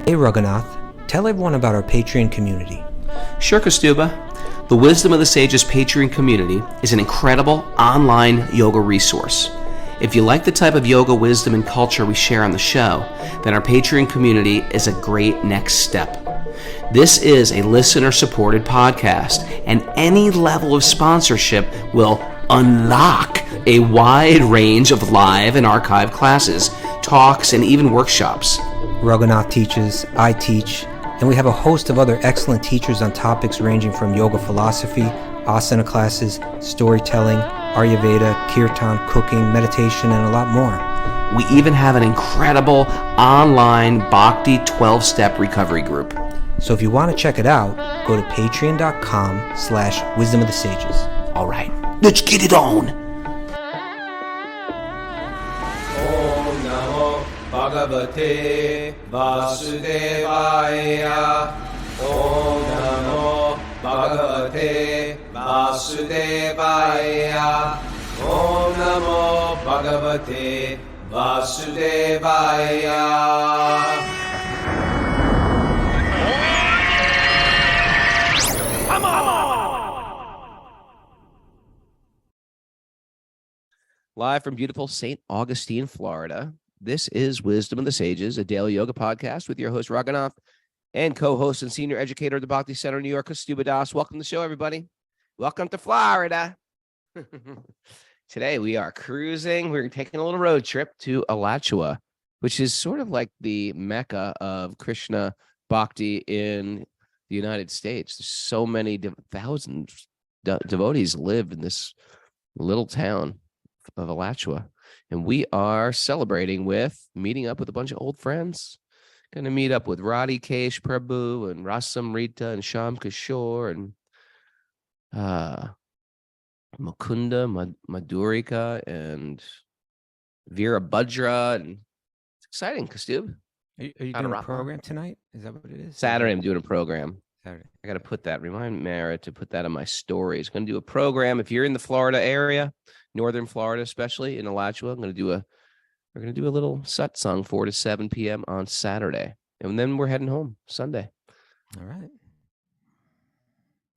Hey Raghunath, tell everyone about our Patreon community. Sure, Kastuba. The Wisdom of the Sages Patreon community is an incredible online yoga resource. If you like the type of yoga wisdom and culture we share on the show, then our Patreon community is a great next step. This is a listener-supported podcast, and any level of sponsorship will unlock a wide range of live and archived classes, talks, and even workshops. Raghunath teaches, I teach, and we have a host of other excellent teachers on topics ranging from yoga philosophy, asana classes, storytelling, Ayurveda, kirtan, cooking, meditation, and a lot more. We even have an incredible online Bhakti 12-step recovery group. So if you want to check it out, go to patreon.com/wisdom of the sages. All right, let's get it on. Om Namo Bhagavate Vasudevaya. Om Namo Bhagavate Vasudevaya. Om Namo Bhagavate Vasudevaya. Live from beautiful St. Augustine, Florida, this is Wisdom of the Sages, a daily yoga podcast with your host, Raghunath, and co-host and senior educator at the Bhakti Center in New York, upādhis. Welcome to the show, everybody. Welcome to Florida. Today, we are cruising. We're taking a little road trip to Alachua, which is sort of like the Mecca of Krishna Bhakti in the United States. There's so many thousands devotees live in this little town of Alachua, and we are celebrating with meeting up with a bunch of old friends. Going to meet up with Radhikesh Prabhu and Rasamrita and Sham Kishore and Mukunda Madhurika and Veerabhadra, and it's exciting. Kastub, Are you doing a program tonight? Is that what it is? Saturday, I'm doing a program. Saturday. I got to put that. Remind Mara to put that on my stories. Going to do a program. If you're in the Florida area, northern Florida, especially in Alachua, we're going to do a little satsang 4 to 7 p.m. on Saturday, and then we're heading home Sunday. All right.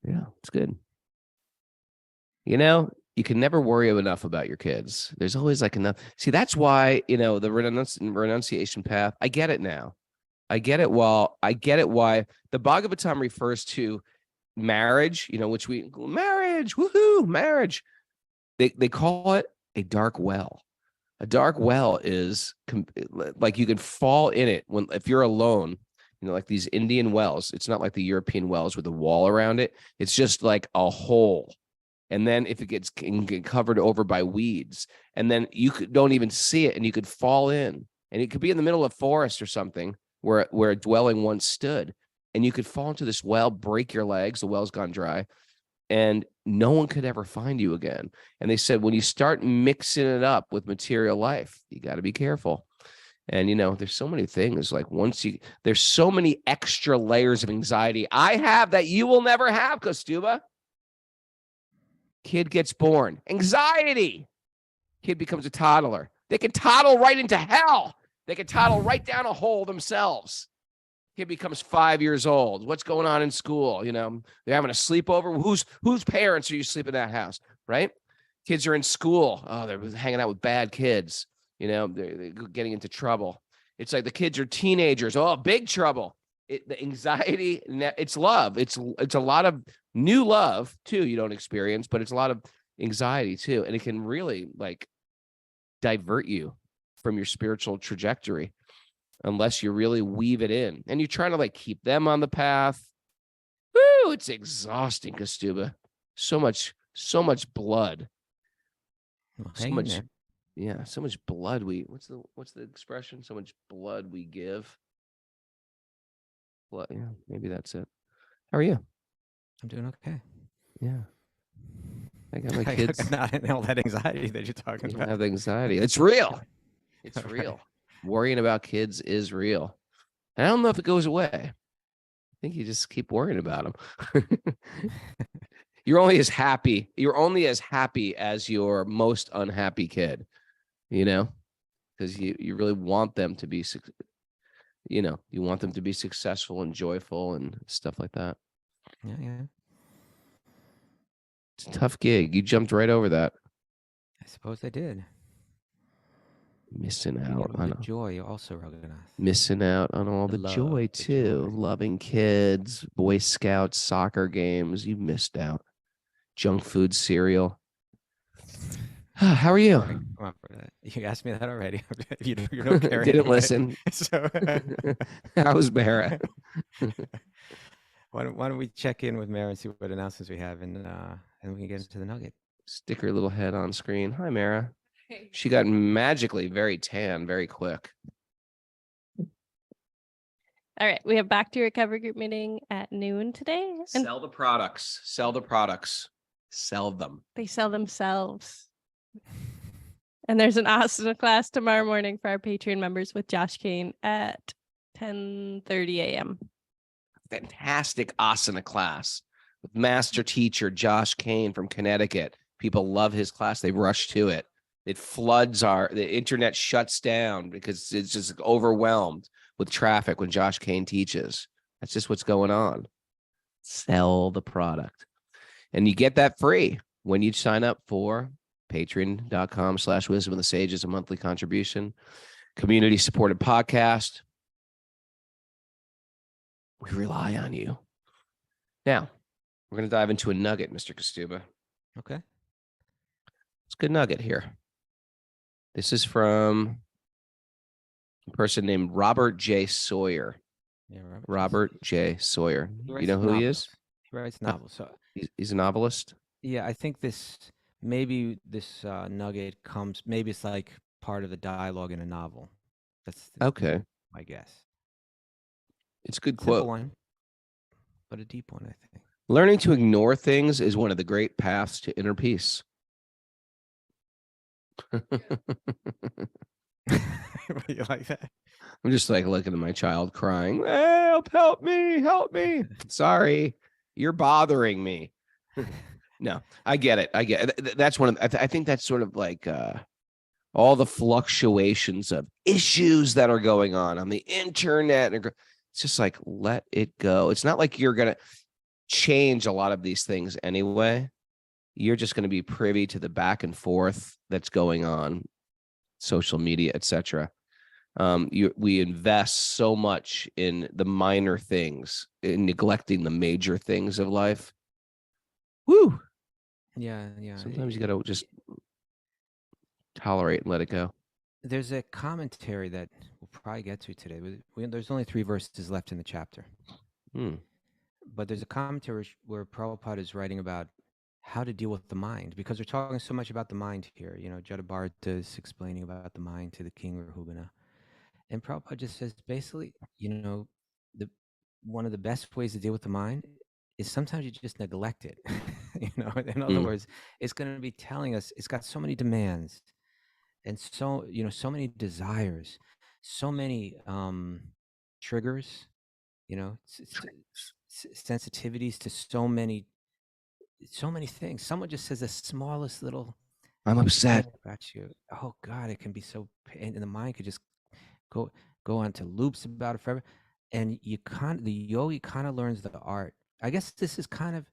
Yeah, it's good. You know, you can never worry enough about your kids. There's always like enough. See, that's why, the renunciation path. I get it now. I get it why the Bhagavatam refers to marriage, marriage, woohoo, marriage. They call it a dark well. A dark well is like you can fall in it if you're alone, like these Indian wells. It's not like the European wells with a wall around it. It's just like a hole. And then if it can get covered over by weeds, and then don't even see it, and you could fall in, and it could be in the middle of forest or something where a dwelling once stood, and you could fall into this well, break your legs, the well's gone dry, and no one could ever find you again. And they said, when you start mixing it up with material life, you got to be careful. And, there's so many things, like there's so many extra layers of anxiety I have that you will never have, Kastuba. Kid gets born, anxiety. Kid becomes a toddler. They can toddle right into hell. They can toddle right down a hole themselves. Kid becomes 5 years old. What's going on in school? They're having a sleepover. Whose parents are you sleeping in that house, right? Kids are in school. Oh, they're hanging out with bad kids. They're getting into trouble. It's like the kids are teenagers. Oh, big trouble. The anxiety, it's love. It's a lot of new love too. You don't experience, but it's a lot of anxiety too, and it can really divert you from your spiritual trajectory unless you really weave it in, and you're trying to keep them on the path. Woo! It's exhausting, Kastuba. So much blood. Well, so much blood. What's the expression? So much blood we give. Well, yeah, maybe that's it. How are you? I'm doing okay. Yeah. I got my kids. Not all that anxiety that you're talking about. I have anxiety. It's real. It's Okay. real. Worrying about kids is real. And I don't know if it goes away. I think you just keep worrying about them. You're only as happy as your most unhappy kid, because you really want them to be, you want them to be successful and joyful and stuff like that. Yeah. It's a tough gig. You jumped right over that. I suppose I did. Missing You out know, on the joy also, Raghunath. missing out on all The the love, joy the too. joy. Loving kids, Boy Scouts, soccer games. You missed out. Junk food, cereal. How are you? Sorry, come on for that. You asked me that already. You're no caring. Didn't listen. So How's Mara? why don't we check in with Mara and see what announcements we have, and we can get into the nugget. Stick her little head on screen. Hi, Mara. She got magically very tan very quick. All right, we have back to recovery group meeting at noon today, and Sell the products. Sell the products. Sell them. they sell themselves. And there's an asana class tomorrow morning for our Patreon members with Josh Kane at 10:30 a.m. Fantastic asana class with master teacher Josh Kane from Connecticut. People love his class. They rush to it. It floods the internet shuts down because it's just overwhelmed with traffic when Josh Kane teaches. That's just what's going on. Sell the product. And you get that free when you sign up for patreon.com/wisdom of the sages, a monthly contribution, community supported podcast. We rely on you. Now, we're going to dive into a nugget, Mr. Kostuba. Okay. It's a good nugget here. This is from a person named Robert J. Sawyer. Yeah, Robert J. Sawyer. You know who he is? He writes novels. So He's a novelist. yeah, I think this nugget comes. Maybe it's like part of the dialogue in a novel. That's Okay. my guess. It's a good Simple quote. one, but a deep one, I think. Learning to ignore things is one of the great paths to inner peace. You like that? I'm just like looking at my child crying. Help me. Sorry, you're bothering me. No, I get it. That's one of, I think that's sort of like all the fluctuations of issues that are going on the internet. It's just like, let it go. It's not like you're going to change a lot of these things anyway. You're just going to be privy to the back and forth that's going on, social media, etc. We invest so much in the minor things, in neglecting the major things of life. Woo! Yeah. Sometimes you got to just tolerate and let it go. There's a commentary that we'll probably get to today. There's only 3 verses left in the chapter. But there's a commentary where Prabhupada is writing about how to deal with the mind, because we're talking so much about the mind here. You know, Jada Bharata is explaining about the mind to the king Rahugana. And Prabhupada just says, basically, one of the best ways to deal with the mind is sometimes you just neglect it. In other words, it's going to be telling us it's got so many demands and so many desires, so many triggers, sensitivities to so many things. Someone just says the smallest little, I'm upset about you. Oh God, it can be so, and the mind could just go on to loops about it forever. And the yogi kind of learns the art. I guess this is kind of,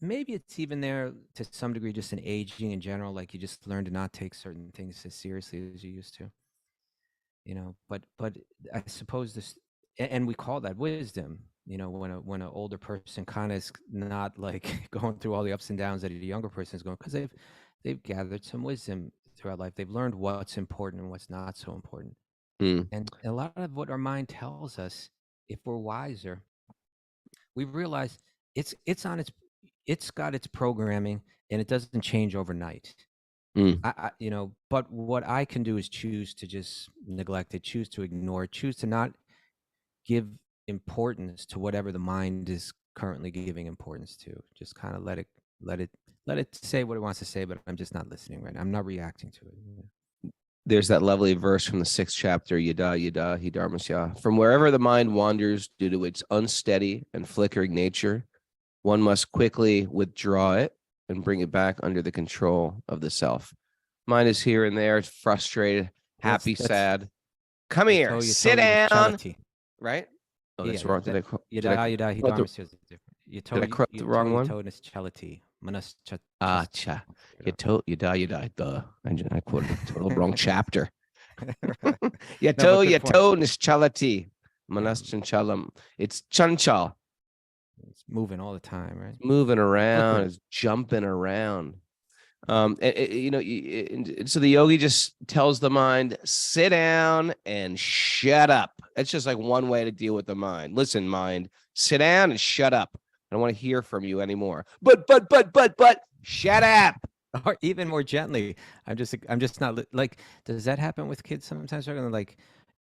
maybe it's even there to some degree, just in aging in general. Like you just learn to not take certain things as seriously as you used to. But I suppose this, and we call that wisdom. When an older person kind of is not like going through all the ups and downs that a younger person is going, because they've gathered some wisdom throughout life. They've learned what's important and what's not so important. And a lot of what our mind tells us, if we're wiser, we realize it's got its programming, and it doesn't change overnight. But what I can do is choose to just neglect it, choose to ignore it, choose to not give importance to whatever the mind is currently giving importance to. Just kind of let it say what it wants to say, but I'm just not listening right now. I'm not reacting to it. There's that lovely verse from the 6th chapter, Yada Yada Hi Dharmasya. From wherever the mind wanders due to its unsteady and flickering nature, one must quickly withdraw it and bring it back under the control of the self. Mind is here and there, it's frustrated, happy, sad. Come here, sit down. right? Oh, that's Yeah, wrong. Did I? Yada yada quote the, hidamis is different. did I quote the wrong one? Chality. Manas Ah, cha. You die. Duh. I quoted the total wrong chapter. No, but good point. Nischalati. Manas chanchalam. It's chanchal. It's moving all the time, right? It's moving around. Quicker. It's jumping around. So the yogi just tells the mind, sit down and shut up. That's just like one way to deal with the mind. Listen, mind, sit down and shut up. I don't want to hear from you anymore. But, shut up. Or even more gently. I'm just not like. Does that happen with kids sometimes? They're gonna like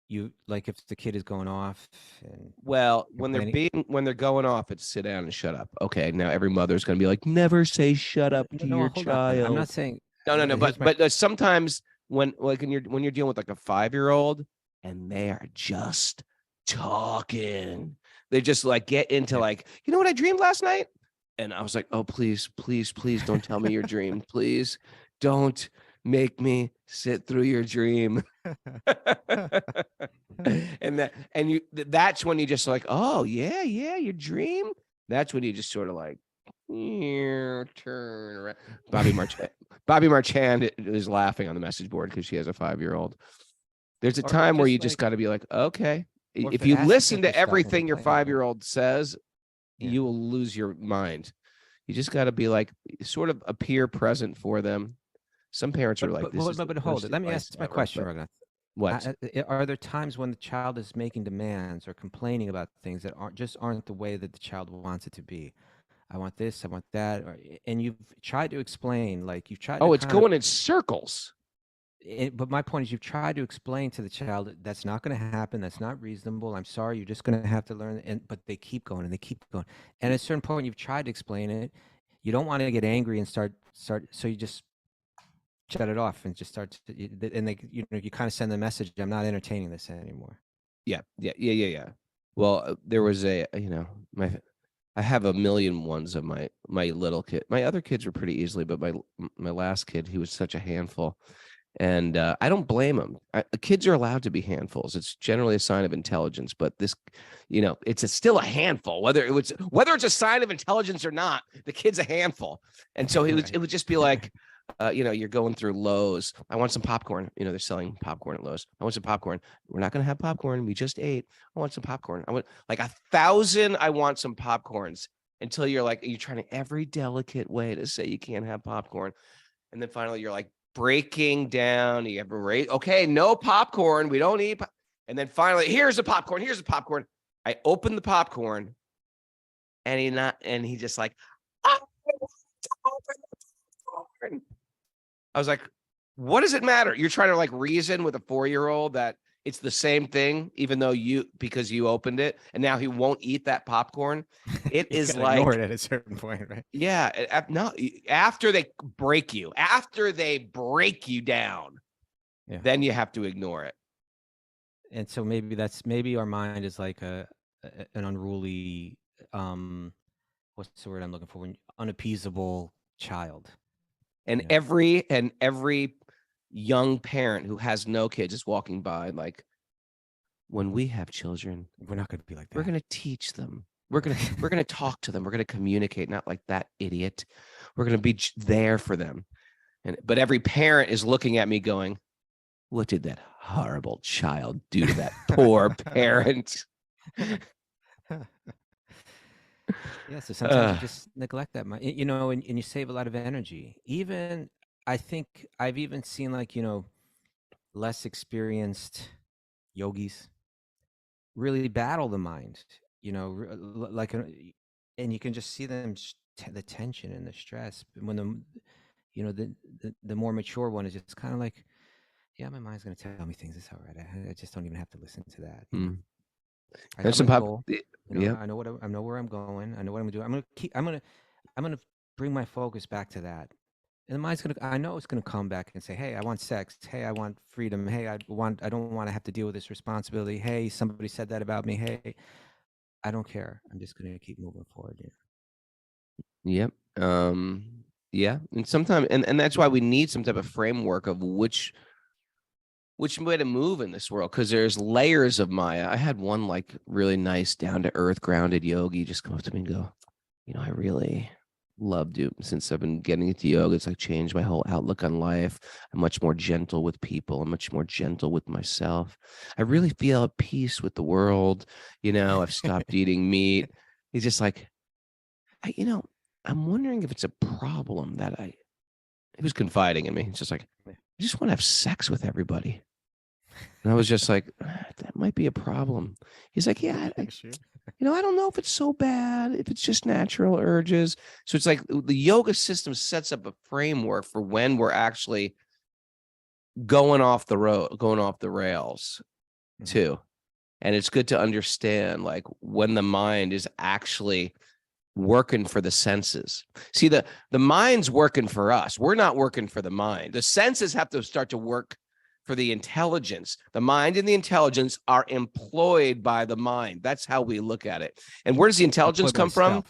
you like if the kid is going off and Well, when they're going off, it's sit down and shut up. Okay, now every mother's gonna be like, never say shut up to your hold child. on. I'm not saying no. But sometimes when you're dealing with like a 5-year-old and they are just talking, they just like get into like, you know what I dreamed last night? And I was like, oh, please don't tell me your dream. Please don't make me sit through your dream. That's when you just like, oh yeah, your dream. That's when you just sort of like turn around. Bobby Marchand is laughing on the message board because she has a 5-year-old. There's a time where you just got to be like, okay, if you listen to everything your 5-year-old says, you will lose your mind. You just got to be like sort of appear present for them. Some parents are like, but hold it. Let me ask my question, Raghunath. What? Are there times when the child is making demands or complaining about things that aren't the way that the child wants it to be? I want this, I want that, and you've tried to explain, like you've tried. Oh, it's going in circles. But my point is, you've tried to explain to the child that's not going to happen. That's not reasonable. I'm sorry. You're just going to have to learn. But they keep going and they keep going. And at a certain point, you've tried to explain it. You don't want to get angry and start. So you just shut it off and just start. And they, you kind of send the message, I'm not entertaining this anymore. Yeah. Well, there was I have a million ones of my little kid. My other kids were pretty easily, but my last kid, he was such a handful. And I don't blame them. Kids are allowed to be handfuls. It's generally a sign of intelligence, but this, it's still a handful. Whether it's a sign of intelligence or not, the kid's a handful. And so it would just be like, you're going through Lowe's. I want some popcorn. They're selling popcorn at Lowe's. I want some popcorn. We're not going to have popcorn. We just ate. I want some popcorn. I want like 1,000. I want some popcorns until you're trying every delicate way to say you can't have popcorn. And then finally you're like, breaking down. You have a rate. Okay, no popcorn. We don't eat. And then finally, here's the popcorn. I open the popcorn, and he just like, I want to open the popcorn. I was like, what does it matter? You're trying to like reason with a 4-year-old that it's the same thing, even though because you opened it, and now he won't eat that popcorn. It is like ignore it at a certain point, right? Yeah, no. After they break you down, then you have to ignore it. And so maybe our mind is like an unruly, what's the word I'm looking for? Unappeasable child. And every young parent who has no kids is walking by like, when we have children, we're not going to be like that. We're going to teach them. We're going to talk to them. We're going to communicate, not like that idiot. We're going to be there for them. But every parent is looking at me going, what did that horrible child do to that poor parent? Yeah, so sometimes you just neglect that, and you save a lot of energy. Even I think I've even seen less experienced yogis really battle the mind, and you can just see them, the tension and the stress when the more mature one is just kind of like, yeah, my mind's going to tell me things. It's all right. I just don't even have to listen to that. I got my goal. I know I know where I'm going. I know what I'm doing. I'm gonna bring my focus back to that. And the mind's I know it's gonna come back and say, hey, I want sex. Hey, I want freedom. Hey, I don't want to have to deal with this responsibility. Hey, somebody said that about me. Hey, I don't care. I'm just gonna keep moving forward. Yep. Yeah. And sometimes, and that's why we need some type of framework of which which way to move in this world, because there's layers of Maya. I had one like really nice, down to earth, grounded yogi just come up to me and go, I really loved you since I've been getting into yoga. It's like changed my whole outlook on life. I'm much more gentle with people. I'm much more gentle with myself. I really feel at peace with the world. I've stopped eating meat. He's just like, I'm wondering if it's a problem that he was confiding in me. It's just like, I just want to have sex with everybody. And I was just like, that might be a problem. He's like, yeah, Sure. I don't know if it's so bad, if it's just natural urges. So it's like the yoga system sets up a framework for when we're actually going off the road, going off the rails too. And it's good to understand like when the mind is actually working for the senses. See, the mind's working for us. We're not working for the mind. The senses have to start to work for the intelligence. The mind and the intelligence are employed by the mind. That's how we look at it. And where does the intelligence come from?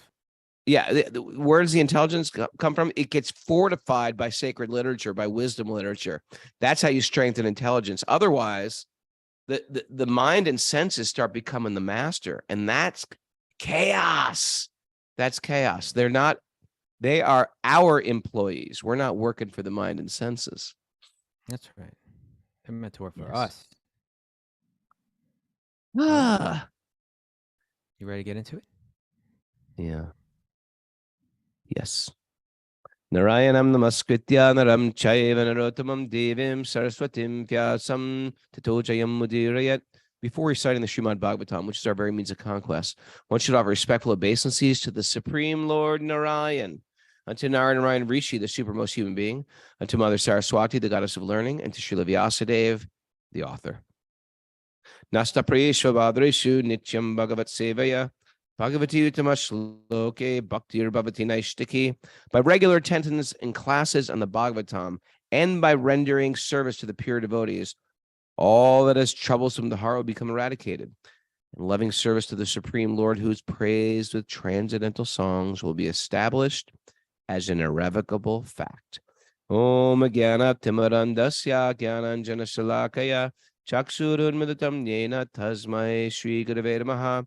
Yeah. Where does the intelligence come from? It gets fortified by sacred literature, by wisdom literature. That's how you strengthen intelligence. Otherwise, the mind and senses start becoming the master, and that's chaos. That's chaos. They are our employees. We're not working for the mind and senses. That's right. They're meant to work for Yes. us. Ah. You ready to get into it? Yeah. Yes. Narayanam namaskritya naram chaiva narottamam devim saraswatim vyasam tato jayam mudirayat. Before reciting the Srimad Bhagavatam, which is our very means of conquest, one should offer respectful obeisances to the Supreme Lord Narayan, unto Narayan Rishi, the supermost human being, unto Mother Saraswati, the goddess of learning, and to Srila Vyasadeva, the author. Nasta prayeshva bhadreshu nityam bhagavat sevaya bhagavati uttama shloke bhaktir bhavati naishtiki. By regular attendance in classes on the Bhagavatam and by rendering service to the pure devotees, all that is troublesome to the heart will become eradicated. And loving service to the Supreme Lord, who is praised with transcendental songs, will be established as an irrevocable fact. Om Jnana Timarandasya Jnananjana Shalakaya Chakshurunmidatam Yena Tasmai Shri Gurave Namaha.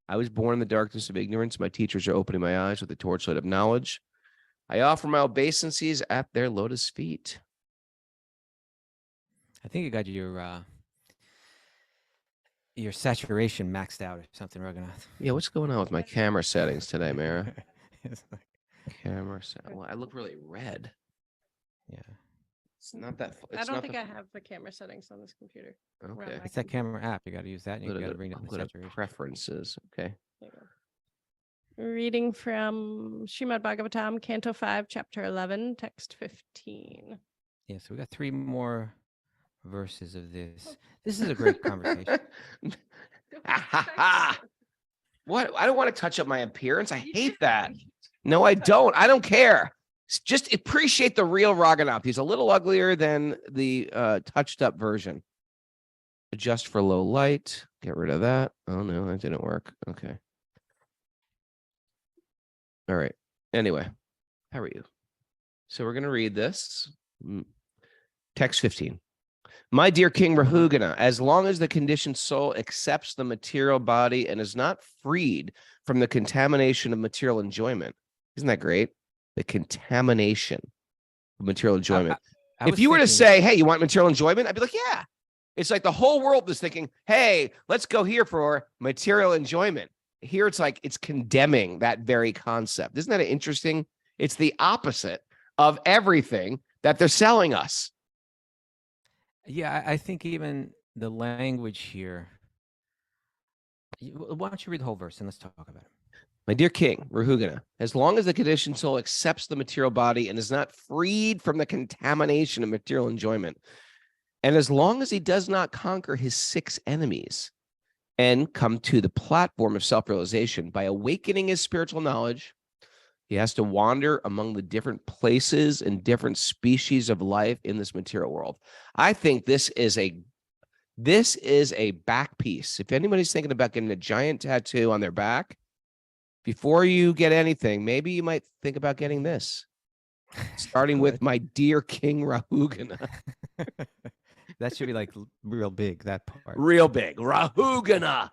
I was born in the darkness of ignorance. My teachers are opening my eyes with the torchlight of knowledge. I offer my obeisances at their lotus feet. I think you got your saturation maxed out or something, Raghunath. Yeah, what's going on with my camera settings today, Mara? It's like, Camera set. Well, I look really red. yeah. It's not that. I don't think I have the camera settings on this computer. Okay. It's that camera app. You got to use that. And you got to bring down the Go to saturation. preferences. Okay. There you go. Reading from Srimad Bhagavatam, Canto 5, Chapter 11, Text 15. Yeah, so we got 3 more verses of this. This is a great conversation. What? I don't want to touch up my appearance. I hate that. No, I don't. I don't care. Just appreciate the real Raghunath. He's a little uglier than the touched up version. Adjust for low light. Get rid of that. Oh, no, that didn't work. Okay. All right. Anyway, how are you? So we're going to read this. Text 15. My dear King Rahugana, as long as the conditioned soul accepts the material body and is not freed from the contamination of material enjoyment. Isn't that great? The contamination of material enjoyment. If you were to say, hey, you want material enjoyment? I'd be like, yeah. It's like the whole world is thinking, hey, let's go here for material enjoyment. Here it's like it's condemning that very concept. Isn't that interesting? It's the opposite of everything that they're selling us. Yeah, I think even the language here. Why don't you read the whole verse and let's talk about it? My dear King, Rahugana, as long as the conditioned soul accepts the material body and is not freed from the contamination of material enjoyment, and as long as he does not conquer his 6 enemies and come to the platform of self-realization by awakening his spiritual knowledge, he has to wander among the different places and different species of life in this material world. I think this is a back piece. If anybody's thinking about getting a giant tattoo on their back, before you get anything, maybe you might think about getting this. Starting with my dear King Rahugana. That should be like real big, that part. Real big. Rahugana.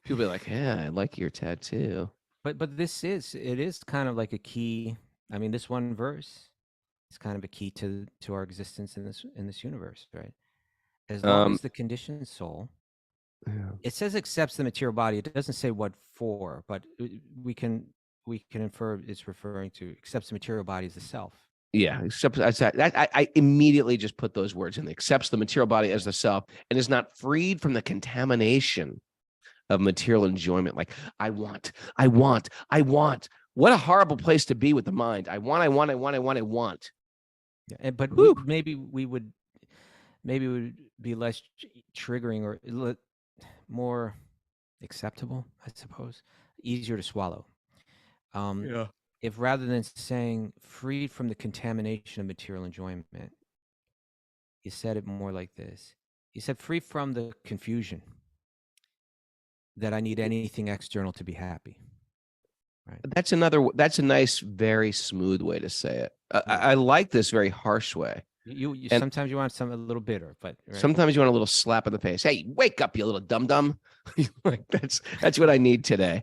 People be like, yeah, I like your tattoo. But it is kind of like a key. I mean, this one verse is kind of a key to our existence in this universe, right? As long as the conditioned soul, it says accepts the material body. It doesn't say what for, but we can infer it's referring to accepts the material body as the self. Yeah, I immediately just put those words in. Accepts the material body as the self and is not freed from the contamination of material enjoyment. Like, I want. What a horrible place to be with the mind. I want. Yeah, but maybe it would be less triggering or more acceptable, I suppose, easier to swallow. If rather than saying freed from the contamination of material enjoyment, you said it more like this. You said free from the confusion that I need anything external to be happy. Right. That's a nice, very smooth way to say it. I like this very harsh way. You sometimes you want a little bitter, but right. Sometimes you want a little slap in the face. Hey, wake up, you little dum-dum. Like, that's what I need today.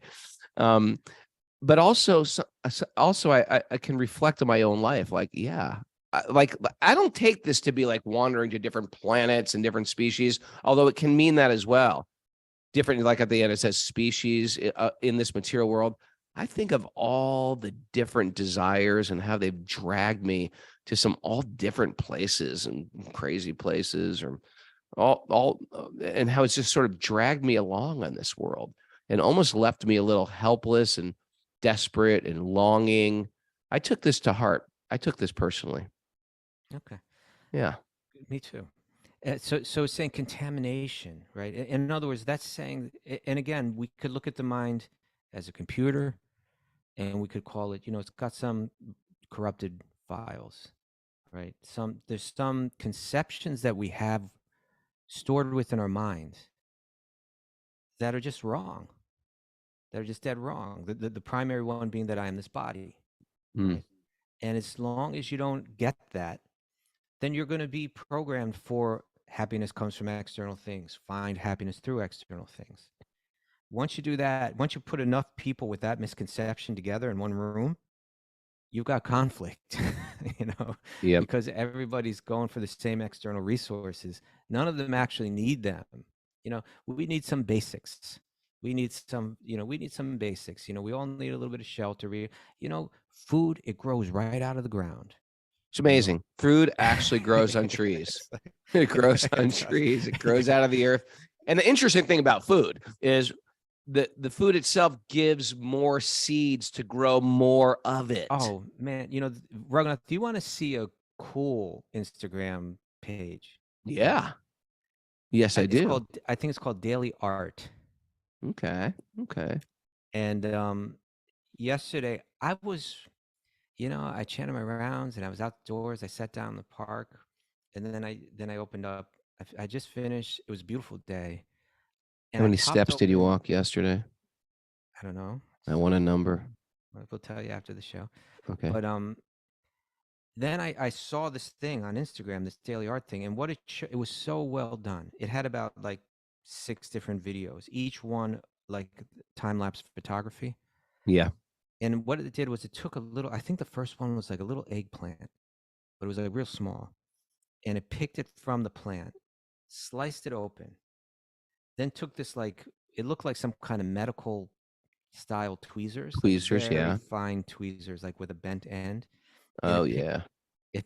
But also I can reflect on my own life. Like, yeah, I don't take this to be like wandering to different planets and different species, although it can mean that as well. Different, like at the end, it says species in this material world. I think of all the different desires and how they've dragged me to some all different places and crazy places, or all and how it's just sort of dragged me along on this world and almost left me a little helpless and desperate and longing. I took this to heart. I took this personally. Okay. Yeah. Me too. So it's saying contamination, right? In other words, that's saying, and again, we could look at the mind as a computer, and we could call it, it's got some corrupted files, right? There's some conceptions that we have stored within our mind that are just wrong. They're just dead wrong. The primary one being that I am this body. Right? And as long as you don't get that, then you're going to be programmed for happiness comes from external things. Find happiness through external things. Once you do that, once you put enough people with that misconception together in one room, you've got conflict, because everybody's going for the same external resources. None of them actually need them. We need some basics. We need some basics. We all need a little bit of shelter. Food, it grows right out of the ground. It's amazing. Food actually grows on trees. It grows on trees. It grows out of the earth. And the interesting thing about food is the food itself gives more seeds to grow more of it. Oh, man. Raghunath, do you want to see a cool Instagram page? Yeah. Yes, I do. I think it's called Daily Art. Okay. And yesterday I was, I chanted my rounds and I was outdoors. I sat down in the park, and then I opened up. I just finished. It was a beautiful day. And how many steps did you walk yesterday? I don't know. I want a number. We'll tell you after the show. Okay. But then I saw this thing on Instagram, this daily art thing, and it was so well done. It had about like 6 different videos, each one like time-lapse photography. Yeah. And what it did was it took a little, I think the first one was like a little eggplant, but it was like real small. And it picked it from the plant, sliced it open, then took this it looked like some kind of medical style tweezers. Tweezers, yeah. Fine tweezers, like with a bent end. Oh, yeah. It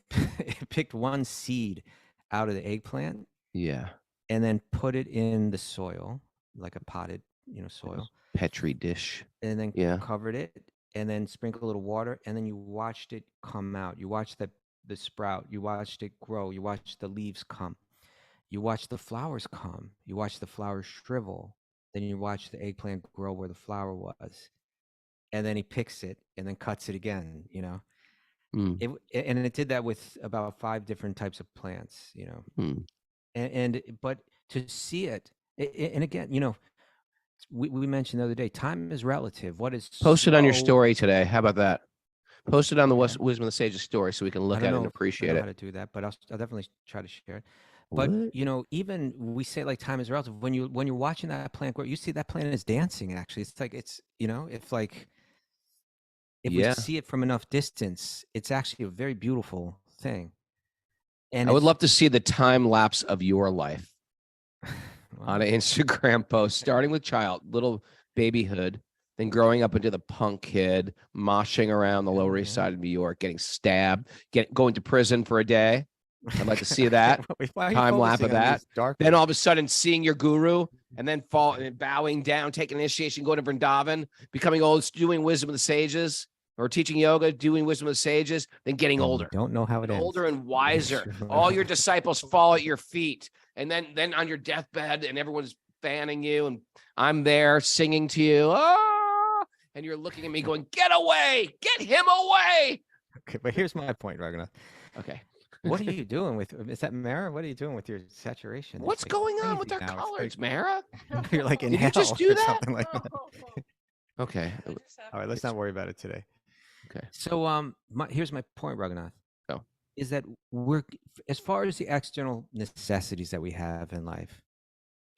picked one seed out of the eggplant. Yeah. And then put it in the soil, like a potted, soil. Petri dish. And then covered it, and then sprinkle a little water, and then you watched it come out. You watched the sprout. You watched it grow. You watched the leaves come. You watched the flowers come. You watched the flowers shrivel. Then you watch the eggplant grow where the flower was. And then he picks it and then cuts it again, and it did that with about 5 different types of plants, but to see it, and again, we mentioned the other day, time is relative. What is Post it on your story today. How about that? Post it on the Okay. Wisdom of the Sages story so we can I look don't at it know and if I appreciate know it. how to do that, but I'll definitely try to share it. But What? you know, even we say like time is relative. When you're watching that plant grow, you see that plant is dancing. Actually, it's like if like if we Yeah. see it from enough distance, it's actually a very beautiful thing. And I would love to see the time lapse of your life on an Instagram post, starting with little babyhood, then growing up into the punk kid, moshing around the Lower East Side of New York, getting stabbed, going to prison for a day. I'd like to see that time lapse of that. Then all of a sudden seeing your guru and then bowing down, taking initiation, going to Vrindavan, becoming old, doing Wisdom of the Sages, or teaching yoga, doing Wisdom of the Sages, then getting older. Don't know how it ends. Older and wiser. All your disciples fall at your feet. And then on your deathbed and everyone's fanning you and I'm there singing to you. Ah! And you're looking at me going, get away, get him away. Okay, but here's my point, Raghunath. Okay. What are you doing with, is that Mara? What are you doing with your saturation? What's It's like going on with crazy our now. It's colors, like- Mara? You're like in Did you hell just do or that? something like that. Okay. All right, let's not worry about it today. Okay. So here's my point, Raghunath. Oh. Is that we're, as far as the external necessities that we have in life,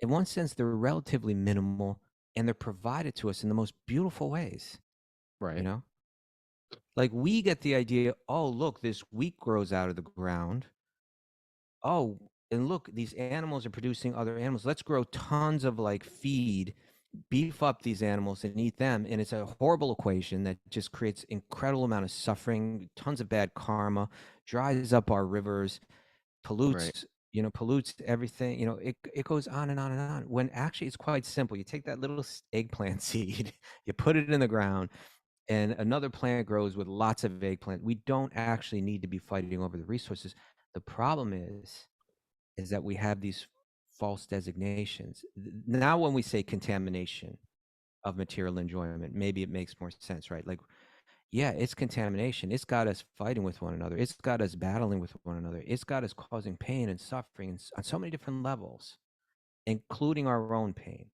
in one sense, they're relatively minimal and they're provided to us in the most beautiful ways. Right. You know? Like we get the idea, oh, look, this wheat grows out of the ground. Oh, and look, these animals are producing other animals. Let's grow tons of like feed, beef up these animals and eat them. And it's a horrible equation that just creates incredible amount of suffering, tons of bad karma, dries up our rivers, pollutes, pollutes everything. It goes on and on and on. When actually it's quite simple. You take that little eggplant seed, you put it in the ground, and another plant grows with lots of eggplant. We don't actually need to be fighting over the resources. The problem is that we have these false designations. Now, when we say contamination of material enjoyment, maybe it makes more sense, right? Like, yeah, it's contamination. It's got us fighting with one another. It's got us battling with one another. It's got us causing pain and suffering on so many different levels, including our own pain,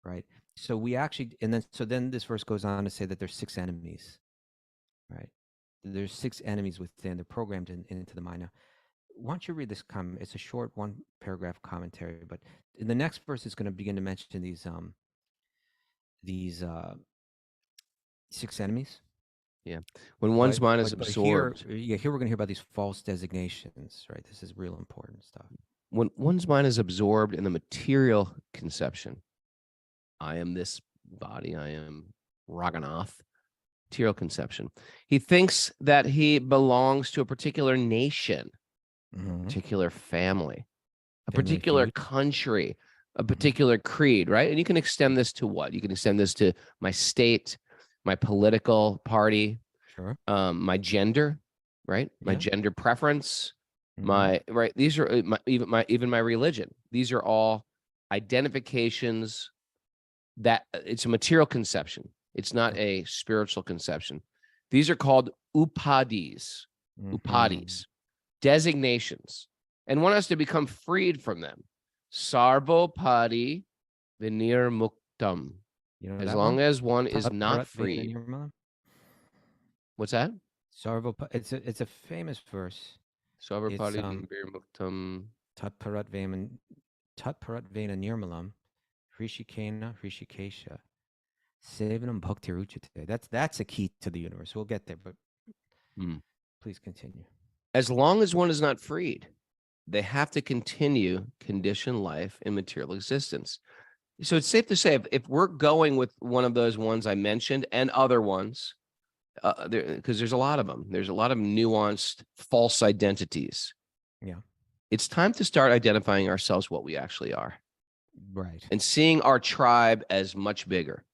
right? So we actually, then this verse goes on to say that there's 6 enemies, right? There's 6 enemies within. They're programmed into the mind. Now, why don't you read this comment? It's a short 1-paragraph commentary, but in the next verse, it's going to begin to mention these 6 enemies. Yeah. When one's mind is absorbed. Here we're going to hear about these false designations, right? This is real important stuff. When one's mind is absorbed in the material conception, I am this body, I am Raghunath, material conception. He thinks that he belongs to a particular nation, a particular family, a particular country, a particular creed, right? And you can extend this to what? You can extend this to my state, my political party, Sure. My gender, right? My gender preference, right. These are even my religion. These are all identifications that it's a material conception. It's not a spiritual conception. These are called upādhis, upādhis, designations, and one has to become freed from them. Sarvopādhi vinirmuktam. As long as one is not free. What's that? It's a famous verse. Sarvopādhi vinirmuktam. Tatparat vena nirmalam. Hrishikena Hrishikesha. Sevanam Bhakti Ruchate. That's a key to the universe. We'll get there, but please continue. As long as one is not freed, they have to continue conditioned life in material existence. So it's safe to say if we're going with one of those ones I mentioned and other ones, because there's a lot of them. There's a lot of nuanced false identities. Yeah. It's time to start identifying ourselves what we actually are. Right. And seeing our tribe as much bigger.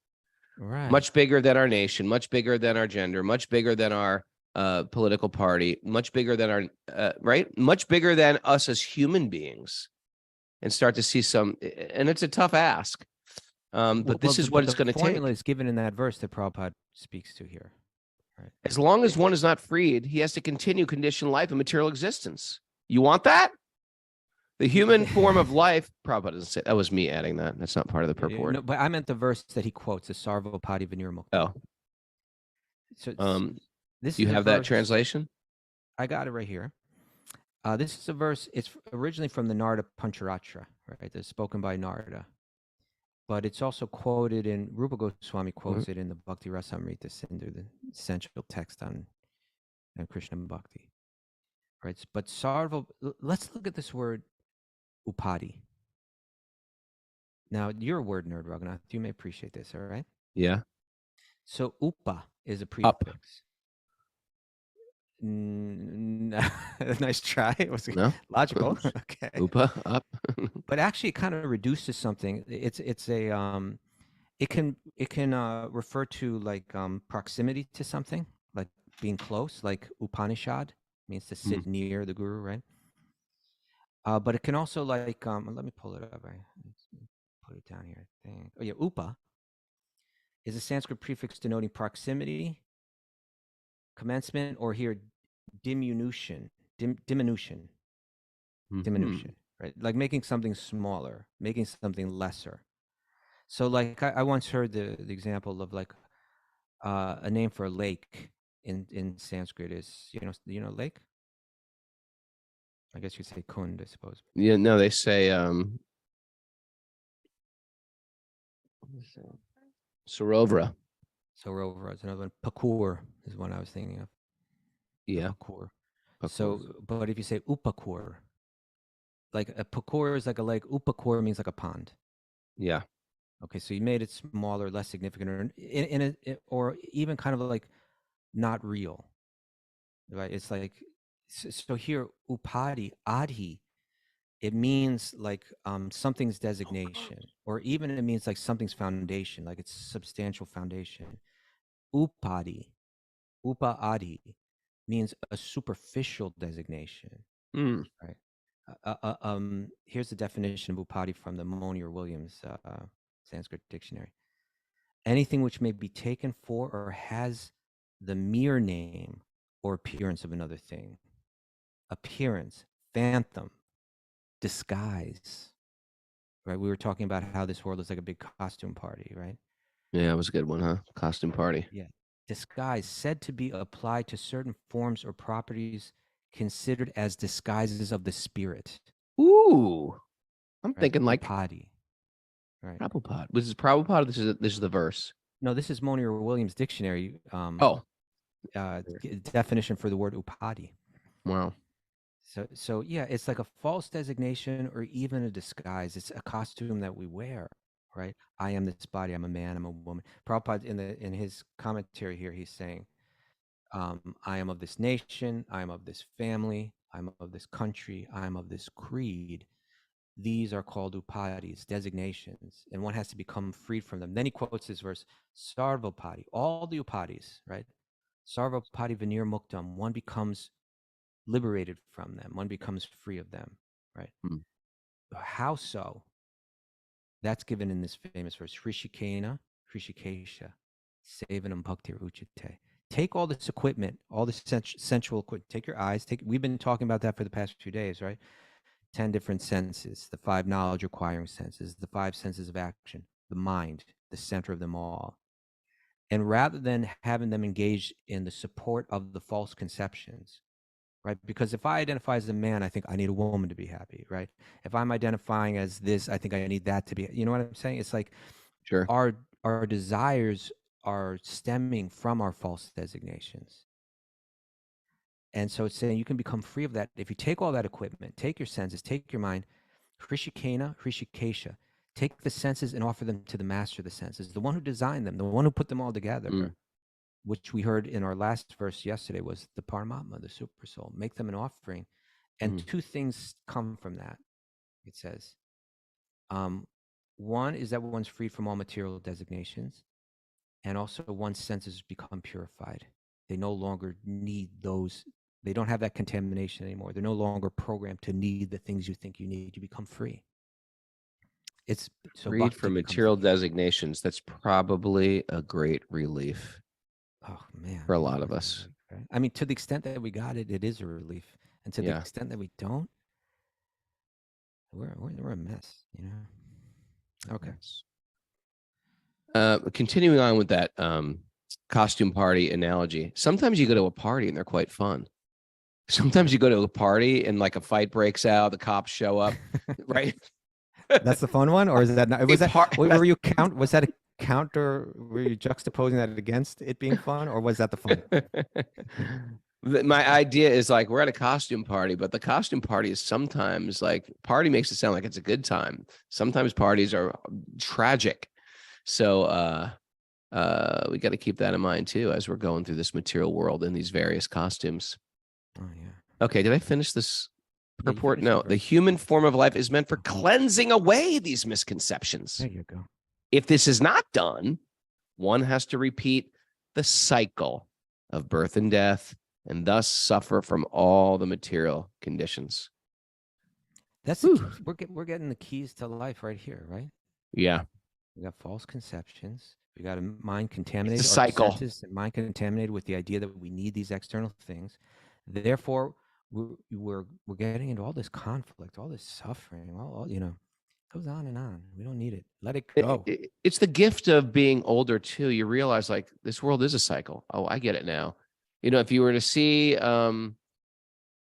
Right. Much bigger than our nation, much bigger than our gender, much bigger than our political party, much bigger than our, much bigger than us as human beings, and start to see and it's a tough ask, but this is what it's going to take. The formula is given in that verse that Prabhupada speaks to here. Right. As long as one is not freed, he has to continue conditioned life and material existence. You want that? The human form of life, Prabhupada doesn't say. That was me adding that. That's not part of the purport. No, but I meant the verse that he quotes, the Sarvopādhi vinirmuktam. Oh. So This You is a have that verse. translation? I got it right here. This is a verse. It's originally from the Narada Pancharatra, right? It's spoken by Narada, but it's also quoted in Rupa Goswami quotes it in the Bhakti Rasamrita Sindhu, the essential text on Krishna Bhakti, right? But Sarva. Let's look at this word upādhi. Now, you're a word nerd, Raghunath. You may appreciate this, all right? Yeah. So upa is a Up. prefix. Nice try. It was No? logical. Okay. Upa, up. But actually, it kind of reduces something. It's a it can refer to like proximity to something, like being close, like Upanishad means to sit near the guru, right? But it can also like let me pull it up. Let's put it down here. I think. Oh yeah, upa is a Sanskrit prefix denoting proximity, commencement, or here diminution, diminution, right? Like making something smaller, making something lesser. So like I once heard the example of like a name for a lake in Sanskrit is, you know lake? I guess you'd say kund, I suppose. Yeah, no, they say Sarovra. Sarovar is another one. Pakur is one I was thinking of. Yeah. Pakur. So, but if you say upakur, like a pakur is like a lake, upakur means like a pond. Yeah. Okay, so you made it smaller, less significant, or even kind of like not real, right? It's like, so here, upādhi, adhi, it means like something's designation, or even it means like something's foundation, like it's substantial foundation. Upādhi, upādhi means a superficial designation, right? Here's the definition of upādhi from the Monier-Williams Sanskrit dictionary. Anything which may be taken for or has the mere name or appearance of another thing. Appearance, phantom, disguise, right? We were talking about how this world is like a big costume party, right? Yeah, it was a good one, huh? Costume party. Yeah. Disguise, said to be applied to certain forms or properties considered as disguises of the spirit. Ooh. I'm Right? thinking like Upādhi. Right. Prabhupada. This is Prabhupada. This is the verse. No, this is Monier-Williams dictionary. Definition for the word upādhi. Wow. So yeah, it's like a false designation or even a disguise. It's a costume that we wear, right? I am this body. I'm a man. I'm a woman. Prabhupada in his commentary here, he's saying, I am of this nation. I am of this family. I'm of this country. I'm of this creed. These are called upādhis, designations, and one has to become freed from them. Then he quotes this verse, sarvopādhi, all the upādhis, right? Sarvopādhi vinir muktam, one becomes liberated from them. One becomes free of them, right? How so? That's given in this famous verse, Hrishikena, Hrishikesha, Sevanam Bhaktir Uchite. Take all this equipment, all this sensual equipment, take your eyes, we've been talking about that for the past few days, right? 10 different senses, the 5 knowledge acquiring senses, the 5 senses of action, the mind, the center of them all. And rather than having them engage in the support of the false conceptions, right? Because if I identify as a man, I think I need a woman to be happy, right? If I'm identifying as this, I think I need that to be, you know what I'm saying? It's like, sure, our desires are stemming from our false designations. And so it's saying you can become free of that if you take all that equipment, take your senses, take your mind, Hrishikena, Hrishikesha, take the senses and offer them to the master of the senses, the one who designed them, the one who put them all together, which we heard in our last verse yesterday was the Paramatma, the super soul. Make them an offering. And 2 things come from that, it says. One is that one's freed from all material designations, and also one's senses become purified. They no longer need those. They don't have that contamination anymore. They're no longer programmed to need the things you think you need. You become free. It's so freed from material designations. That's probably a great relief. Oh man, for a lot of us. Right? I mean, to the extent that we got it, it is a relief, and to the extent that we don't, we're a mess, you know. Okay. Continuing on with that costume party analogy. Sometimes you go to a party and they're quite fun. Sometimes you go to a party and like a fight breaks out, the cops show up, right? That's the fun one, or is that not? Was that That's- were you count? Was that a counter? Were you juxtaposing that against it being fun, or was that the fun? My idea is like we're at a costume party, but the costume party is sometimes like party makes it sound like it's a good time. Sometimes parties are tragic. So we got to keep that in mind too as we're going through this material world in these various costumes. Oh yeah. Okay, did I finish this Yeah, you purport? finished it, No, bro. the human form of life is meant for cleansing away these misconceptions. There you go. If this is not done, one has to repeat the cycle of birth and death and thus suffer from all the material conditions. That's Whew. we're getting the keys to life right here, right? Yeah. We got false conceptions. We got a mind contaminated. It's a cycle. Mind contaminated with the idea that we need these external things. Therefore, we're getting into all this conflict, all this suffering, all goes on and on. We don't need it. Let it go. It's the gift of being older too. You realize like this world is a cycle. Oh, I get it now. You know, if you were to see,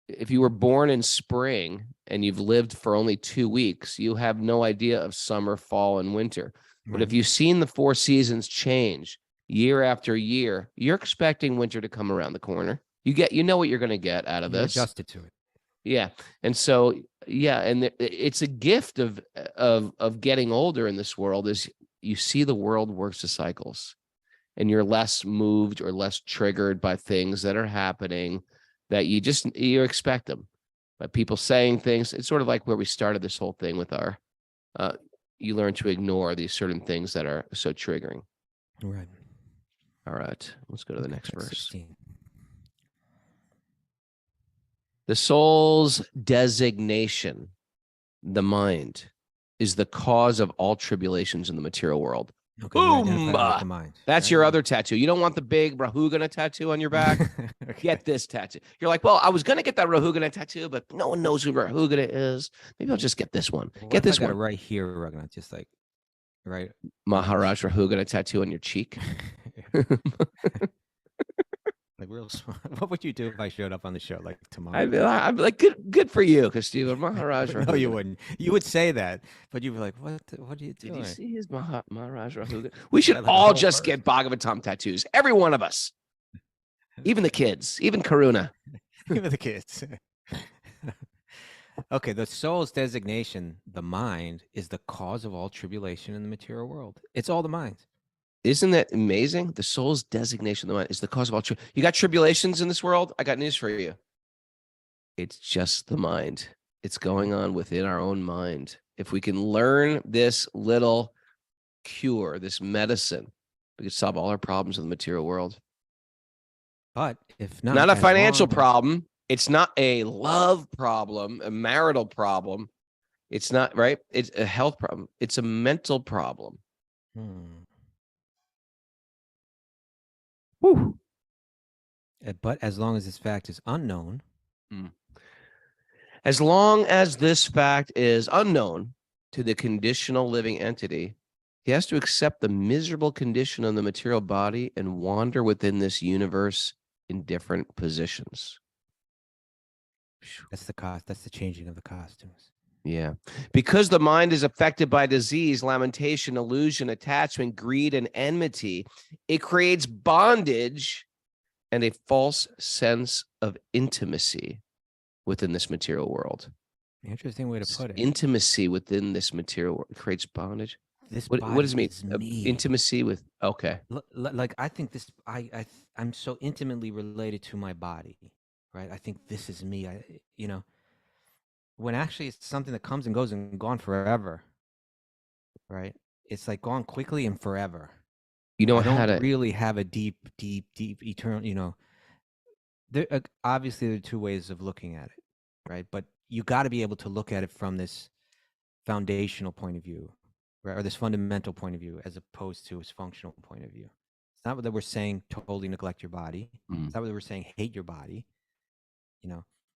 if you were born in spring and you've lived for only 2 weeks, you have no idea of summer, fall, and winter. But if you've seen the 4 seasons change year after year, you're expecting winter to come around the corner. You know what you're going to get out of You're this. adjusted to it. Yeah. And so, yeah. And it's a gift of getting older in this world is you see the world works to cycles and you're less moved or less triggered by things that are happening that you expect them. But people saying things, it's sort of like where we started this whole thing with our, you learn to ignore these certain things that are so triggering. Right. All right. Let's go to the next verse. 16. The soul's designation, the mind, is the cause of all tribulations in the material world. Okay, you identify it with Boom! the mind. That's right? your other tattoo. You don't want the big Rahugana tattoo on your back. Okay. Get this tattoo. You're like, well, I was going to get that Rahugana tattoo, but no one knows who Rahugana is. Maybe I'll just get this one. What Get if this I got one. it right here, Raghunath, just like right. Maharaj Rahugana tattoo on your cheek. Like real smart. What would you do if I showed up on the show like tomorrow? I'd be like, good for you, Stephen. Maharaj No, you Rahugana. wouldn't. You would say that, but you'd be like, "What? What are you Did doing?" you see his Maharaj Rahugana? We should like a all whole just person. get Bhagavatam tattoos. Every one of us. Even the kids. Even Karuna. Even the kids. Okay, the soul's designation, the mind, is the cause of all tribulation in the material world. It's all the mind. Isn't that amazing? The soul's designation, the mind, is the cause of all. You got tribulations in this world? I got news for you. It's just the mind. It's going on within our own mind. If we can learn this little cure, this medicine, we could solve all our problems in the material world. But if not, Not a as financial long- problem. It's not a love problem, a marital problem. It's not, right? It's a health problem. It's a mental problem. Whew. But as long as this fact is unknown, As long as this fact is unknown to the conditional living entity, he has to accept the miserable condition of the material body and wander within this universe in different positions. that's the cost. That's the changing of the costumes. Yeah. Because the mind is affected by disease, lamentation, illusion, attachment, greed, and enmity, it creates bondage and a false sense of intimacy within this material world. Interesting way to put it. Intimacy within this material world creates bondage. This What does it mean? body is me. Intimacy with, okay. Like I think this. I'm so intimately related to my body, right? I think this is me. When actually it's something that comes and goes and gone forever, right? It's like gone quickly and forever. You know I how don't to, really have a deep, eternal. There obviously there are two ways of looking at it, right? But you got to be able to look at it from this foundational point of view, right? Or this fundamental point of view, as opposed to its functional point of view. It's not that we're saying totally neglect your body. It's not that we're saying hate your body.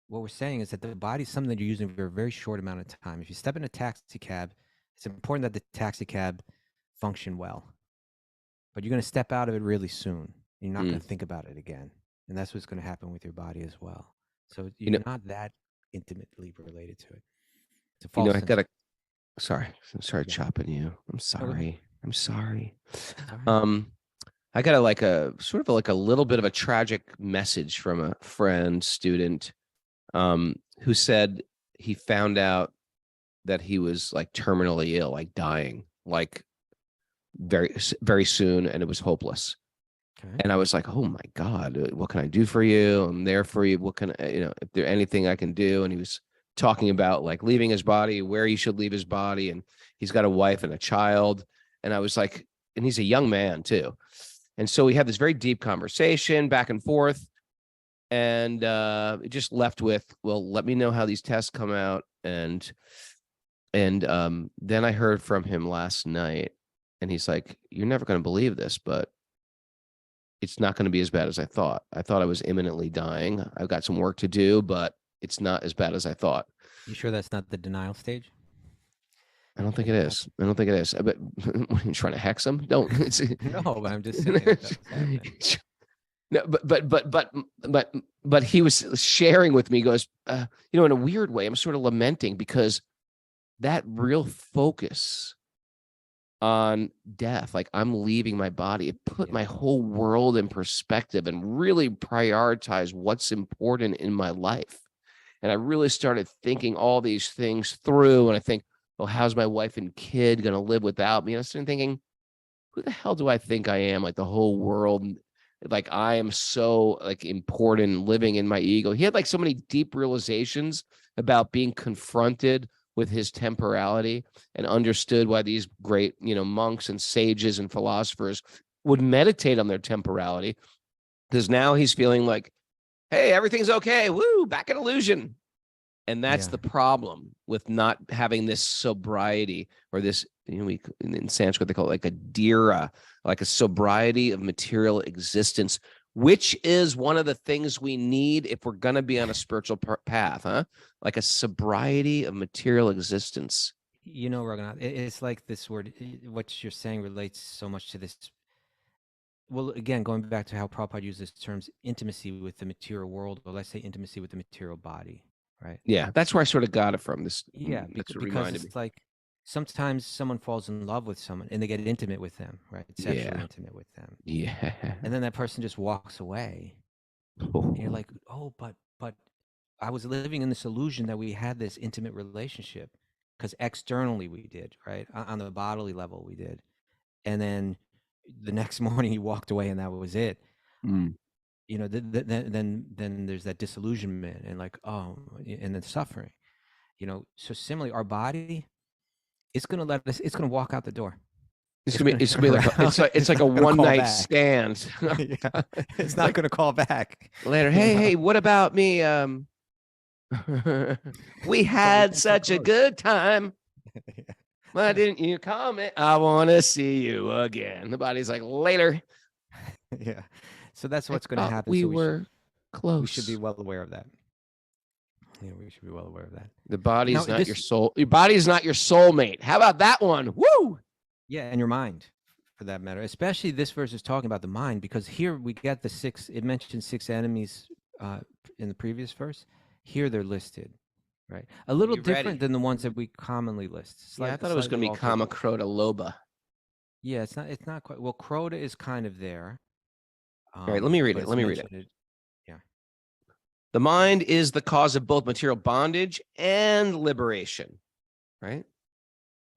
What we're saying is that the body is something that you're using for a very short amount of time. If you step in a taxi cab, it's important that the taxi cab function well. but you're going to step out of it really soon. You're not going to think about it again. And that's what's going to happen with your body as well. So you're not that intimately related to it. It's a false I sense. gotta. Sorry, I'm sorry, Yeah. chopping you. I'm go ahead. sorry. I'm sorry. all right. I got a sort of like a little bit of a tragic message from a friend, student, who said he found out that he was like terminally ill, like dying, like very, very soon, and it was hopeless. Okay. And I was like, oh my God, what can I do for you? I'm there for you. What can I, if there's anything I can do? And he was talking about like leaving his body, where he should leave his body. And he's got a wife and a child. And I was like, and he's a young man too. And so we had this very deep conversation back and forth. And it just left with, well, let me know how these tests come out. And then I heard from him last night, and he's like, you're never going to believe this, but it's not going to be as bad as I thought. I thought I was imminently dying. I've got some work to do, but it's not as bad as I thought. You sure that's not the denial stage? I don't think it is. I don't think it is. But you're trying to hex him? Don't. It's, No, but I'm just saying. That's happening. No, but he was sharing with me. He goes, in a weird way, I'm sort of lamenting because that real focus on death, like I'm leaving my body, it put my whole world in perspective and really prioritized what's important in my life. And I really started thinking all these things through. And I think, well, how's my wife and kid going to live without me? And I started thinking, who the hell do I think I am? Like the whole world, like I am so like important, living in my ego. He had like so many deep realizations about being confronted with his temporality, and understood why these great, monks and sages and philosophers would meditate on their temporality, because now he's feeling like, hey, everything's okay. Woo, back in illusion. And that's the problem with not having this sobriety, or this, in Sanskrit, they call it like a dhira, like a sobriety of material existence, which is one of the things we need if we're going to be on a spiritual path, huh? Like a sobriety of material existence. Raghunath, it's like this word, what you're saying relates so much to this. Well, again, going back to how Prabhupada uses terms, intimacy with the material world, or let's say intimacy with the material body, right? Yeah, that's where I sort of got it from. Yeah, because it's like sometimes someone falls in love with someone and they get intimate with them, right? Sexually intimate with them. Yeah. And then that person just walks away. And you're like, oh, but I was living in this illusion that we had this intimate relationship, because externally we did, right? On the bodily level we did. And then the next morning he walked away and that was it. Then there's that disillusionment and like, oh, and then suffering, so similarly, our body, it's going to walk out the door. It's gonna be like a one night stand. It's not going to call back later. Hey, what about me? We had such a good time. Why didn't you comment? I want to see you again. The body's like, later. Yeah. So that's what's going to happen. We were close. We should be well aware of that. Yeah, we should be well aware of that. The body's not your soul. Your body's not your soulmate. How about that one? Woo! Yeah, and your mind, for that matter. Especially this verse is talking about the mind, because here we get it mentions 6 enemies in the previous verse. Here they're listed, right? A little different than the ones that we commonly list. I thought it was going to be Kama, Krota, Loba. Yeah, it's not quite. Well, Krota is kind of there. All right, let me read it. Yeah. The mind is the cause of both material bondage and liberation, right?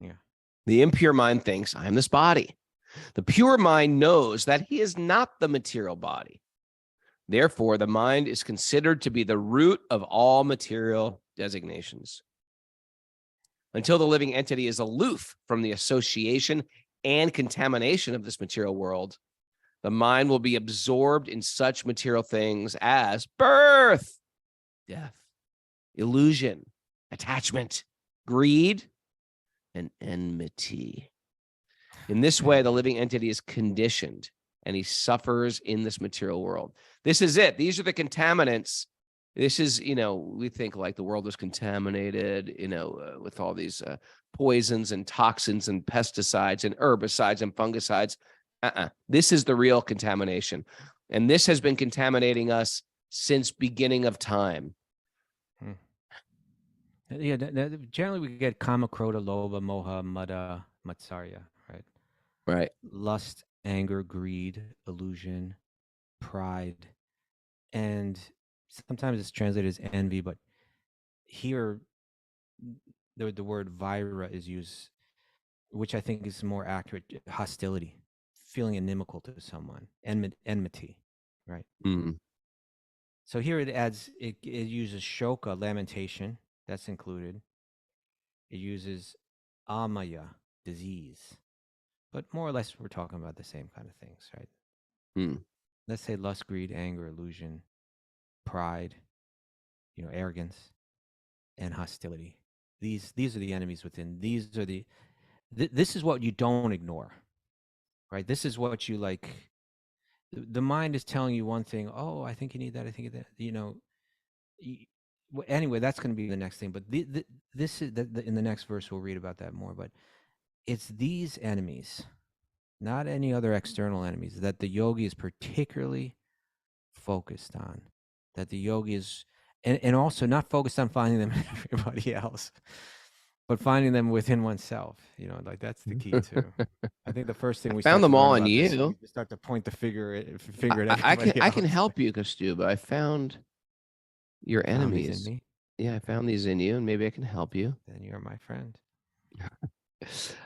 Yeah. The impure mind thinks, I am this body. The pure mind knows that he is not the material body. Therefore, the mind is considered to be the root of all material designations. Until the living entity is aloof from the association and contamination of this material world, the mind will be absorbed in such material things as birth, death, illusion, attachment, greed, and enmity. In this way, the living entity is conditioned and he suffers in this material world. This is it. These are the contaminants. This is, we think like the world is contaminated, with all these poisons and toxins and pesticides and herbicides and fungicides. This is the real contamination. And this has been contaminating us since beginning of time. Yeah, generally we get kama, krodha, lobha, moha, mada, matsarya, right? Right. Lust, anger, greed, illusion, pride, and sometimes it's translated as envy, but here the word vaira is used, which I think is more accurate. Hostility, feeling inimical to someone, enmity, right? Mm. So here it uses shoka, lamentation, that's included. It uses amaya, disease, but more or less we're talking about the same kind of things, right? Mm. Let's say lust, greed, anger, illusion, pride, arrogance, and hostility. These are the enemies within. These are this is what you don't ignore, right? This is what you like. The mind is telling you one thing. Oh, I think you need that. I think that, anyway, that's going to be the next thing. But this is in the next verse, we'll read about that more. But it's these enemies, not any other external enemies, that the yogi is particularly focused on. That the yogi is, and also not focused on finding them in everybody else, but finding them within oneself. Like that's the key too. I think the first thing we found start them to learn all in about this is you. we start to point the finger at everybody I can else. help you, Kostuba. I found your Found these enemies. in me. Yeah, I found these in you, and maybe I can help you. Then you're my friend.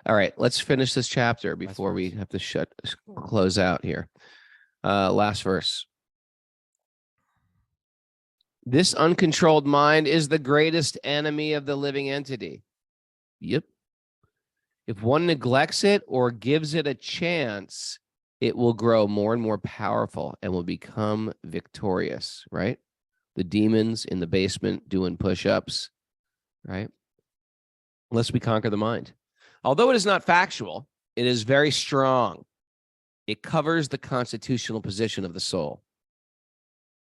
All right, let's finish this chapter before we verse. have to close out here. Last verse. This uncontrolled mind is the greatest enemy of the living entity. Yep. If one neglects it or gives it a chance, it will grow more and more powerful and will become victorious, right? The demons in the basement doing push-ups, right? Unless we conquer the mind. Although it is not factual, it is very strong. It covers the constitutional position of the soul.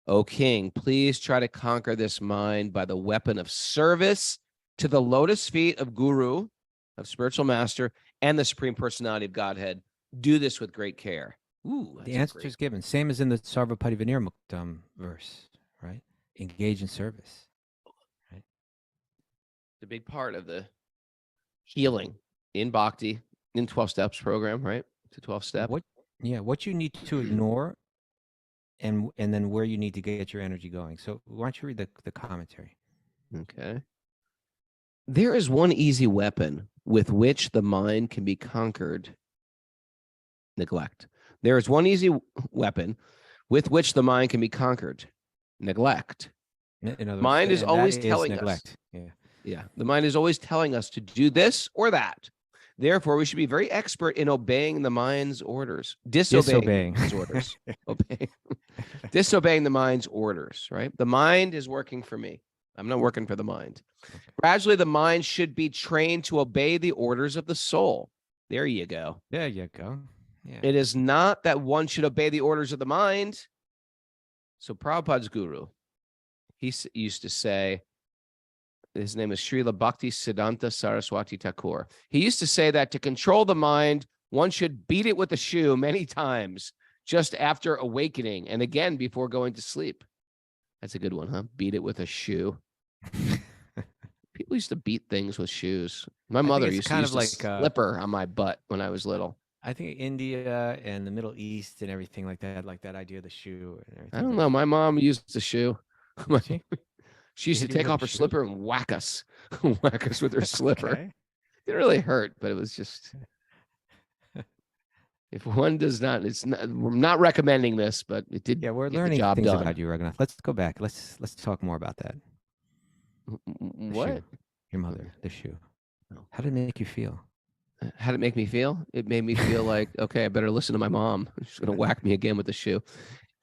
O king, please try to conquer this mind by the weapon of service to the lotus feet of Guru, of spiritual master, and the Supreme Personality of Godhead. Do this with great care. Ooh, The answer is given. Same as in the Sarvapati Vinirmuktam verse, right? Engage in service. Right? The big part of the healing in Bhakti, in 12 steps program, right? It's a 12 step. What you need to ignore and then where you need to get your energy going. So why don't you read the commentary? Okay. There is one easy weapon with which the mind can be conquered. Neglect. There is one easy weapon with which the mind can be conquered. Neglect. In other mind words, is always telling neglect. us. Yeah. The mind is always telling us to do this or that. Therefore, we should be very expert in obeying the mind's orders. Disobeying the mind's orders. Disobeying the mind's orders, right? The mind is working for me. I'm not working for the mind. Okay. Gradually, the mind should be trained to obey the orders of the soul. There you go. There you go. Yeah. It is not that one should obey the orders of the mind. So Prabhupada's guru, he used to say, his name is Srila Bhakti Siddhanta Saraswati Thakur. He used to say that to control the mind, one should beat it with a shoe many times just after awakening and again before going to sleep. That's a good one, huh? Beat it with a shoe. People used to beat things with shoes. My mother used to use a slipper on my butt when I was little. I think India and the Middle East and everything like that idea of the shoe and everything. I don't know. My mom used the shoe. She used to take off her shoe? slipper and whack us. Whack us with her slipper. Okay. It didn't really hurt, but it was just... If one does not, we're not recommending this, but it did. Yeah, we're get learning the job things done. about you, Raghunath. Let's go back. Let's talk more about that. The What? shoe. Your mother, the shoe. No. How did it make you feel? How did it make me feel? It made me feel like, okay, I better listen to my mom. She's going to whack me again with the shoe.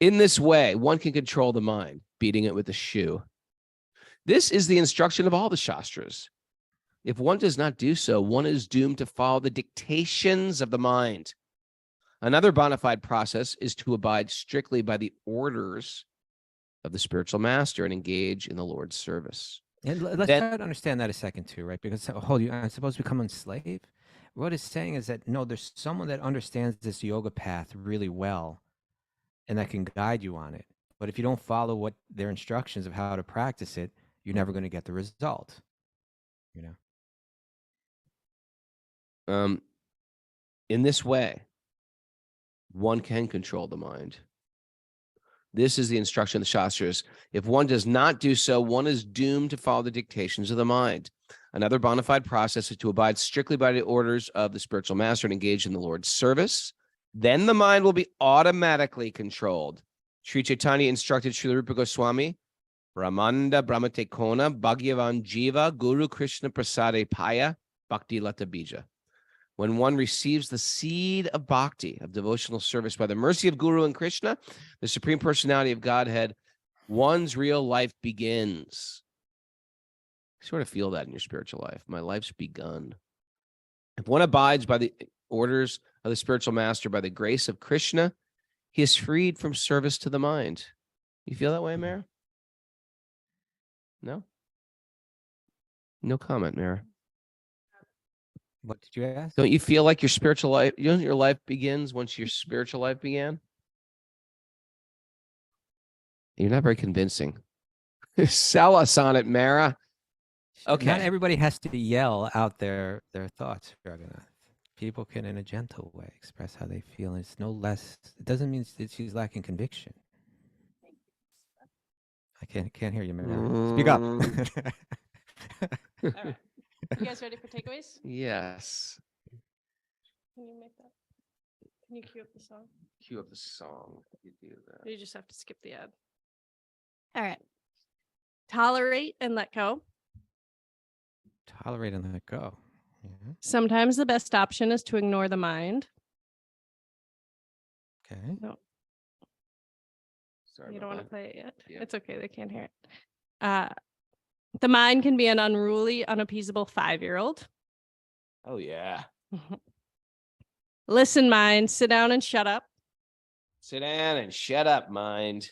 In this way, one can control the mind, beating it with a shoe. This is the instruction of all the Shastras. If one does not do so, one is doomed to follow the dictations of the mind. Another bona fide process is to abide strictly by the orders of the spiritual master and engage in the Lord's service. And let's try to understand that a second too, right? Because hold you, I'm supposed to become enslaved. what it's saying is that no, there's someone that understands this yoga path really well and that can guide you on it. But if you don't follow what their instructions of how to practice it, you're never going to get the result. In this way, one can control the mind. This is the instruction of the Shastras. If one does not do so, one is doomed to follow the dictations of the mind. Another bona fide process is to abide strictly by the orders of the spiritual master and engage in the Lord's service. Then the mind will be automatically controlled. Sri Chaitanya instructed Srila Rupa Goswami, Brahmanda Brahmate Kona Bhagavan Jiva Guru Krishna Prasade Paya Bhakti Lata Bija. When one receives the seed of bhakti, of devotional service by the mercy of Guru and Krishna, the Supreme Personality of Godhead, one's real life begins. You sort of feel that in your spiritual life. My life's begun. If one abides by the orders of the spiritual master, by the grace of Krishna, he is freed from service to the mind. You feel that way, Mara? No? No comment, Mara. What did you ask? Don't you feel like your spiritual life, your life begins once your spiritual life began? You're not very convincing. Sell us on it, Mara. Okay. Not everybody has to yell out their thoughts, Raghunath. People can, in a gentle way, express how they feel. And it's no less, it doesn't mean that she's lacking conviction. I can't hear you, Mara. Speak up. All right. You guys ready for takeaways? Yes. Can you make that? Can you cue up the song? Cue up the song. You do that. You just have to skip the ad. All right. Tolerate and let go. Tolerate and let go. Yeah. Sometimes the best option is to ignore the mind. Okay. No, Sorry you about don't want to that. play it yet. Yeah. It's okay. They can't hear it. The mind can be an unruly, unappeasable 5-year-old. Oh, yeah. Listen, mind, sit down and shut up. Sit down and shut up, mind.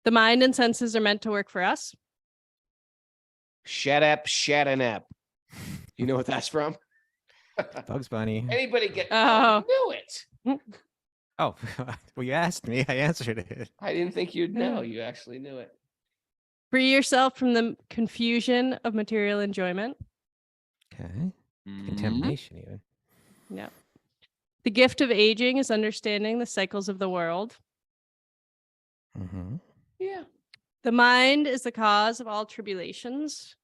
The mind and senses are meant to work for us. Shut up, shutting up. You know what that's from? Bugs Bunny. Anybody get? Oh. Knew it. Oh, well, you asked me. I answered it. I didn't think you'd know. You actually knew it. Free yourself from the confusion of material enjoyment. Okay. Contamination, even. Yeah. The gift of aging is understanding the cycles of the world. Mm-hmm. Yeah. The mind is the cause of all tribulations.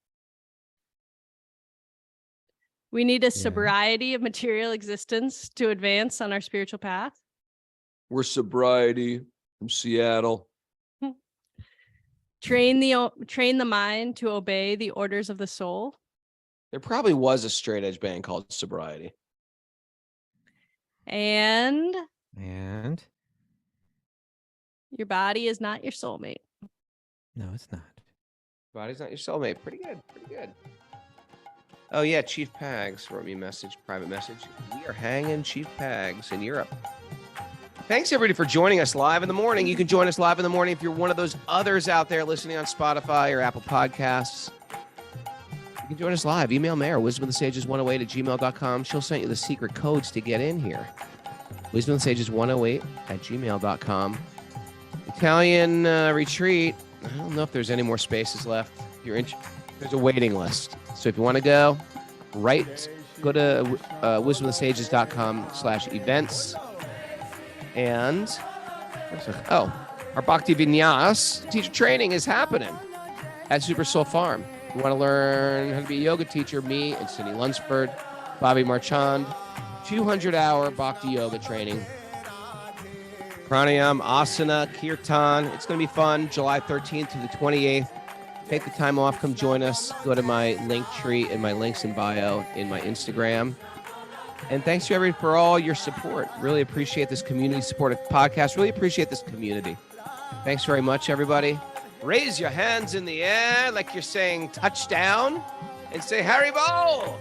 We need a sobriety of material existence to advance on our spiritual path. We're sobriety from Seattle. Train the mind to obey the orders of the soul. There probably was a straight edge band called Sobriety. And your body is not your soulmate. No, it's not. Body's not your soulmate. Pretty good. Pretty good. Oh, yeah. Chief Pags wrote me a message, private message. We are hanging Chief Pags in Europe. Thanks, everybody, for joining us live in the morning. You can join us live in the morning if you're one of those others out there listening on Spotify or Apple Podcasts. You can join us live. Email Mare, wisdomofthesages108@gmail.com. She'll send you the secret codes to get in here. wisdomofthesages108@gmail.com. Italian retreat. I don't know if there's any more spaces left. If you're there's a waiting list. So if you want to go, go to wisdomofthesages.com/events. And, our Bhakti Vinyas teacher training is happening at Super Soul Farm. You want to learn how to be a yoga teacher, me and Cindy Lunsford, Bobby Marchand, 200-hour Bhakti yoga training. Pranayam, asana, kirtan. It's going to be fun. July 13th to the 28th. Take the time off. Come join us. Go to my link tree and my links in bio in my Instagram. And thanks to everybody for all your support. Really appreciate this community supported podcast. Really appreciate this community. Thanks very much, everybody. Raise your hands in the air like you're saying touchdown and say Haribol.